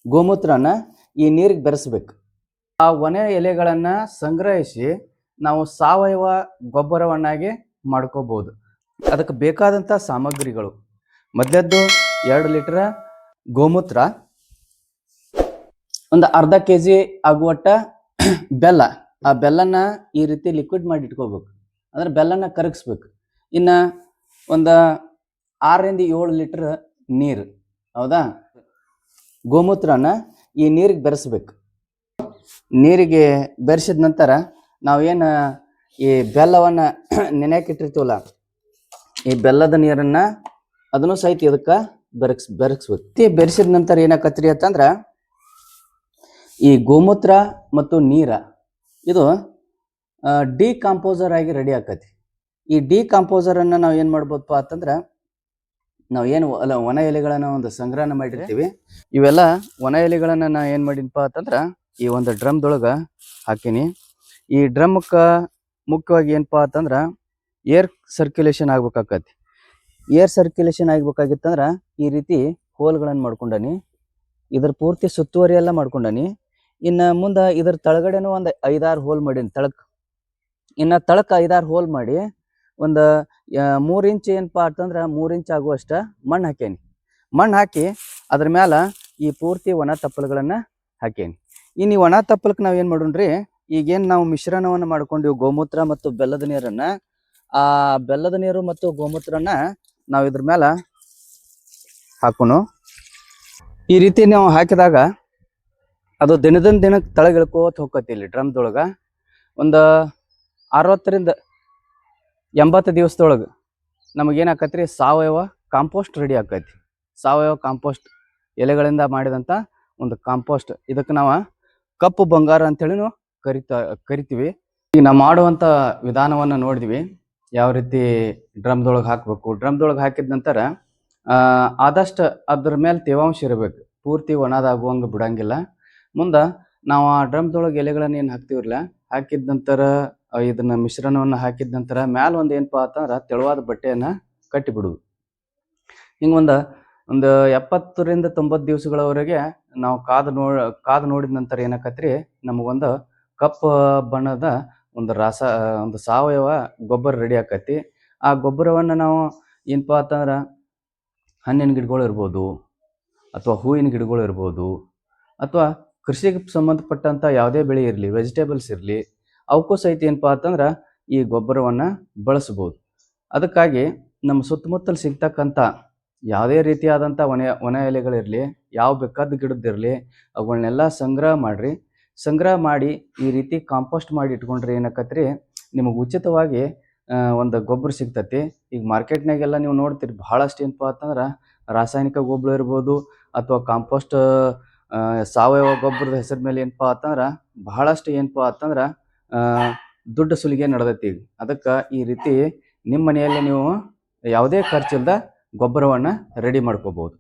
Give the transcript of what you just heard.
ಗೋಮೂತ್ರನ ಈ ನೀರಿಗೆ ಬೆರೆಸ್ಬೇಕು. ಆ ಒಣ ಎಲೆಗಳನ್ನ ಸಂಗ್ರಹಿಸಿ ನಾವು ಸಾವಯವ ಗೊಬ್ಬರವನ್ನಾಗಿ ಮಾಡ್ಕೋಬಹುದು. ಅದಕ್ಕೆ ಬೇಕಾದಂಥ ಸಾಮಗ್ರಿಗಳು: ಮೊದಲದ್ದು 2 ಲೀಟರ್ ಗೋಮೂತ್ರ, ಒಂದು ಅರ್ಧ ಕೆಜಿ ಆಗುವಟ್ಟ ಬೆಲ್ಲ. ಆ ಬೆಲ್ಲನ ಈ ರೀತಿ ಲಿಕ್ವಿಡ್ ಮಾಡಿ ಇಟ್ಕೋಬೇಕು, ಅಂದ್ರೆ ಬೆಲ್ಲನ ಕರಗಿಸ್ಬೇಕು. ಇನ್ನು ಒಂದು 6 ರಿಂದ 7 ಲೀಟರ್ ನೀರು. ಹೌದಾ? ಗೋಮೂತ್ರನ ಈ ನೀರಿಗೆ ಬೆರೆಸ್ಬೇಕು. ನೀರಿಗೆ ಬೆರೆಸಿದ ನಂತರ ನಾವೇನು ಈ ಬೆಲ್ಲವನ್ನು ನೆನೆಯಾಕಿಟ್ಟಿರ್ತೀವಲ್ಲ, ಈ ಬೆಲ್ಲದ ನೀರನ್ನ ಅದನ್ನು ಸಹಿತ ಇದಕ್ಕೆ ಬೆರೆಸ್ಬೇಕು. ಬೆರೆಸಿದ ನಂತರ ಏನಾಕತ್ರಿ ಅಂತಂದ್ರೆ, ಈ ಗೋಮೂತ್ರ ಮತ್ತು ನೀರ ಇದು ಡಿಕಾಂಪೋಸರ್ ಆಗಿ ರೆಡಿ ಆಕತಿ. ಈ ಡಿಕಾಂಪೋಸರ್ ಅನ್ನ ನಾವು ಏನು ಮಾಡ್ಬೋದಪ್ಪ ಅಂತಂದ್ರೆ, ನಾವು ಏನು ಒಣ ಎಲೆಗಳನ್ನ ಒಂದು ಸಂಗ್ರಹಣ ಮಾಡಿರ್ತೀವಿ, ಇವೆಲ್ಲ ಒಣ ಎಲೆಗಳನ್ನ ನಾ ಏನು ಮಾಡಿನಪ್ಪ ಅಂತಂದ್ರೆ ಈ ಒಂದು ಡ್ರಮ್ದೊಳಗೆ ಹಾಕೀನಿ. ಈ ಡ್ರಮ್ಗೆ ಮುಖ್ಯವಾಗಿ ಏನಪ್ಪಾ ಅಂತಂದ್ರೆ ಏರ್ ಸರ್ಕ್ಯುಲೇಷನ್ ಆಗ್ಬೇಕಾಕತಿ. ಏರ್ ಸರ್ಕ್ಯುಲೇಷನ್ ಆಗ್ಬೇಕಾಗಿತ್ತಂದ್ರೆ ಈ ರೀತಿ ಹೋಲ್ಗಳನ್ನು ಮಾಡ್ಕೊಂಡನಿ. ಇದ್ರ ಪೂರ್ತಿ ಸುತ್ತುವರಿ ಎಲ್ಲ ಮಾಡ್ಕೊಂಡನಿ. ಇನ್ನು ಮುಂದೆ ಇದ್ರ ತಳಗಡೆನೂ ಒಂದು 5-6 ಹೋಲ್ ಮಾಡೀನಿ ತಳಕ್ಕೆ. ಇನ್ನು ತಳಕ್ಕೆ 5-6 ಹೋಲ್ ಮಾಡಿ ಒಂದು 3 ಇಂಚ್ ಏನಪ್ಪಾ ಅಂತಂದ್ರೆ 3 ಇಂಚ್ ಆಗುವಷ್ಟ ಮಣ್ಣು ಹಾಕೇನಿ. ಮಣ್ಣು ಹಾಕಿ ಅದ್ರ ಮ್ಯಾಲ ಈ ಪೂರ್ತಿ ಒಣ ತಪ್ಪಲುಗಳನ್ನು ಹಾಕೇನಿ. ಇನ್ನು ಈ ಒಣ ತಪ್ಪಲಕ್ಕೆ ನಾವು ಏನು ಮಾಡೋಣ್ರಿ, ಈಗೇನು ನಾವು ಮಿಶ್ರಣವನ್ನು ಮಾಡ್ಕೊಂಡಿವಿ ಗೋಮೂತ್ರ ಮತ್ತು ಬೆಲ್ಲದ ನೀರನ್ನು, ಆ ಬೆಲ್ಲದ ನೀರು ಮತ್ತು ಗೋಮೂತ್ರನ ನಾವು ಇದ್ರ ಮೇಲೆ ಹಾಕೋನು. ಈ ರೀತಿ ನಾವು ಹಾಕಿದಾಗ ಅದು ದಿನಕ್ಕೆ ತಳಗ ಇಳ್ಕೋತ ಹೋಗ್ತೈತಿ. ಇಲ್ಲಿ ಡ್ರಮ್ದೊಳಗೆ ಒಂದು 60 ರಿಂದ 80 ದಿವಸದೊಳಗೆ ನಮಗೇನಾಕತ್ರಿ, ಸಾವಯವ ಕಾಂಪೋಸ್ಟ್ ರೆಡಿ ಆಕೈತಿ. ಸಾವಯವ ಕಾಂಪೋಸ್ಟ್, ಎಲೆಗಳಿಂದ ಮಾಡಿದಂಥ ಒಂದು ಕಾಂಪೋಸ್ಟ್. ಇದಕ್ಕೆ ನಾವು ಕಪ್ಪು ಬಂಗಾರ ಅಂತೇಳಿನೂ ಕರಿತೀವಿ. ಈಗ ನಾವು ಮಾಡುವಂಥ ವಿಧಾನವನ್ನು ನೋಡಿದ್ವಿ, ಯಾವ ರೀತಿ ಡ್ರಮ್ದೊಳಗೆ ಹಾಕಬೇಕು. ಡ್ರಮ್ದೊಳಗೆ ಹಾಕಿದ ನಂತರ ಆದಷ್ಟು ಅದ್ರ ಮೇಲೆ ತೇವಾಂಶ ಇರಬೇಕು, ಪೂರ್ತಿ ಒಣದಾಗುವಂಗೆ ಬಿಡಂಗಿಲ್ಲ. ಮುಂದೆ ನಾವು ಆ ಡ್ರಮ್ದೊಳಗೆ ಎಲೆಗಳನ್ನು ಏನು ಹಾಕ್ತೀವಿರಲ್ಲ, ಹಾಕಿದ ನಂತರ ಇದನ್ನ ಮಿಶ್ರಣವನ್ನು ಹಾಕಿದ ನಂತರ ಮ್ಯಾಲ ಒಂದು ಏನಪ್ಪಾ ಅಂತಂದ್ರೆ ತೆಳುವಾದ ಬಟ್ಟೆಯನ್ನು ಕಟ್ಟಿಬಿಡುದು. ಹಿಂಗೆ ಒಂದು 70 ರಿಂದ 90 ದಿವಸಗಳವರೆಗೆ ನಾವು ಕಾದು ನೋಡಿದ ನಂತರ ಏನಾಕತ್ರಿ, ನಮಗೊಂದು ಕಪ್ಪು ಬಣ್ಣದ ಒಂದು ಸಾವಯವ ಗೊಬ್ಬರ ರೆಡಿ ಆಕತಿ. ಆ ಗೊಬ್ಬರವನ್ನು ನಾವು ಏನಪ್ಪಾ ಅಂತಂದ್ರೆ ಹಣ್ಣಿನ ಗಿಡಗಳು ಇರ್ಬೋದು, ಅಥವಾ ಹೂವಿನ ಗಿಡಗಳು ಇರ್ಬೋದು, ಅಥವಾ ಕೃಷಿಗೆ ಸಂಬಂಧಪಟ್ಟಂಥ ಯಾವುದೇ ಬೆಳೆ ಇರಲಿ, ವೆಜಿಟೇಬಲ್ಸ್ ಇರಲಿ, ಅವಕ್ಕೂ ಸಹಿತ ಏನಪ್ಪಾ ಅಂತಂದ್ರೆ ಈ ಗೊಬ್ಬರವನ್ನು ಬಳಸ್ಬೋದು. ಅದಕ್ಕಾಗಿ ನಮ್ಮ ಸುತ್ತಮುತ್ತಲು ಸಿಗ್ತಕ್ಕಂಥ ಯಾವುದೇ ರೀತಿಯಾದಂಥ ಒಣ ಎಲೆಗಳಿರಲಿ, ಯಾವ ಬೇಕಾದ ಗಿಡದ್ದಿರಲಿ, ಅವುಗಳನ್ನೆಲ್ಲ ಸಂಗ್ರಹ ಮಾಡಿ ಈ ರೀತಿ ಕಾಂಪೋಸ್ಟ್ ಮಾಡಿ ಇಟ್ಕೊಂಡ್ರೆ ಏನಾಕತ್ರಿ, ನಿಮಗೆ ಉಚಿತವಾಗಿ ಒಂದು ಗೊಬ್ಬರ ಸಿಗ್ತತಿ. ಈಗ ಮಾರ್ಕೆಟ್ನಾಗೆಲ್ಲ ನೀವು ನೋಡ್ತೀರಿ, ಬಹಳಷ್ಟು ಏನಪ್ಪಾ ಅಂತಂದ್ರೆ ರಾಸಾಯನಿಕ ಗೊಬ್ಬರ ಇರ್ಬೋದು, ಅಥವಾ ಕಾಂಪೋಸ್ಟ್ ಸಾವಯವ ಗೊಬ್ಬರದ ಹೆಸರ ಮೇಲೆ ಏನಪ್ಪಾ ಅಂತಂದ್ರೆ ಬಹಳಷ್ಟು ಏನಪ್ಪಾ ಅಂತಂದ್ರೆ ದುಡ್ಡು ಸುಲಿಗೆ ನಡೆದೈತಿ ಈಗ. ಅದಕ್ಕೆ ಈ ರೀತಿ ನಿಮ್ಮ ಮನೆಯಲ್ಲಿ ನೀವು ಯಾವುದೇ ಖರ್ಚಿಲ್ಲದ ಗೊಬ್ಬರವನ್ನು ರೆಡಿ ಮಾಡ್ಕೋಬಹುದು.